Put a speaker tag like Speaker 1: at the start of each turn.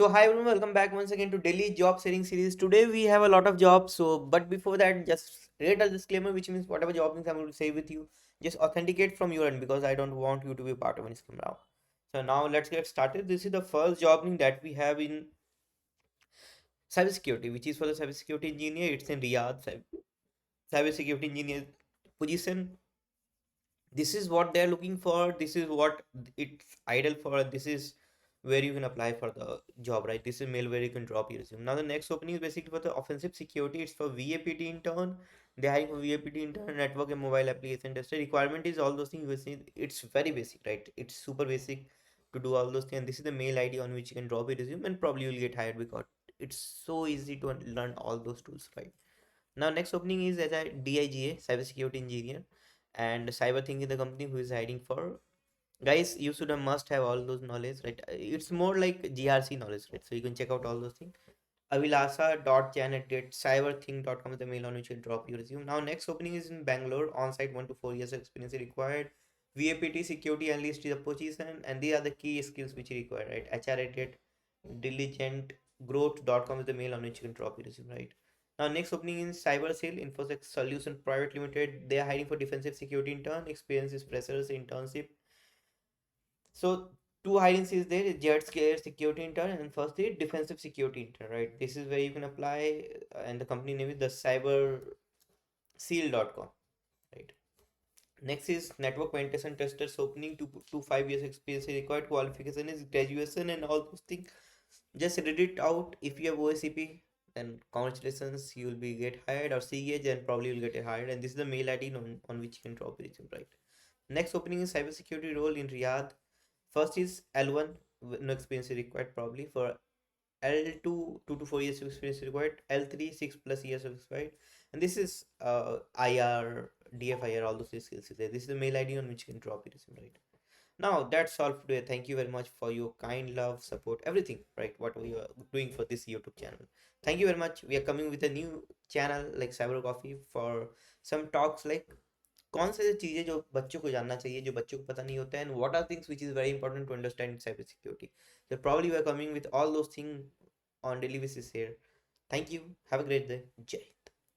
Speaker 1: So hi everyone, welcome back once again to daily job sharing series. Today we have a lot of jobs. But before that, just read a disclaimer, which means whatever job things I'm going to say with you, just authenticate from your end because I don't want you to be a part of any scam now. So now let's get started. This is the first job link that we have in cybersecurity, which is for the cybersecurity engineer. It's in Riyadh, cybersecurity engineer position. This is what they're looking for. This is what it's idle for. This is where you can apply for the job, right? This is mail where you can drop your resume. Now the next opening is basically for the offensive security. It's for VAPT intern. They're hiring for VAPT intern, network and mobile application tester. Requirement is all those things. You see, it's very basic, right? It's super basic to do all those things. And this is the mail ID on which you can drop your resume, and probably you'll get hired because it's so easy to learn all those tools, right? Now next opening is as a DIGA, cybersecurity engineer, and cyber thing is the company who is hiring for. Guys, you should have must have all those knowledge, right? It's more like GRC knowledge, right? So you can check out all those things. Avilasa.jan@cyberthing.com is the mail on which you drop your resume. Now next opening is in Bangalore, on-site 1 to 4 years of experience is required. VAPT security analyst is a position, and these are the key skills which you require, right? HR rated, diligent, growth.com is the mail on which you can drop your resume, right? Now, next opening in CyberSale, Infosec Solution Private Limited. They are hiring for defensive security intern. Experience is freshers internship. So, two hirings is there: Jet Scare security intern and firstly defensive security intern. Right. This is where you can apply, and the company name is the cyberseal.com. Right. Next is network penetration testers opening 2 to 5 years experience required. Qualification is graduation and all those things. Just read it out. If you have OSCP, then congratulations, you will be get hired, or CEH, then probably you'll get hired. And this is the mail ID on which you can drop your resume, right? Next opening is cybersecurity role in Riyadh. First is L1, no experience is required probably. For L2, 2 to 4 years of experience required. L3, 6+ years of experience. And this is IR, DFIR, all those skills is there. This is the mail ID on which you can drop your resume, right? Now that's all for today. Thank you very much for your kind love, support, everything, right? What we are doing for this YouTube channel. Thank you very much. We are coming with a new channel like Cyber Coffee for some talks like कौन से चीज़ें जो बच्चों को जानना चाहिए जो बच्चों को पता नहीं होता है and what are things which is very important to understand in cyber security. So probably we are coming with all those things on daily basis here. Thank you. Have a great day. Jai.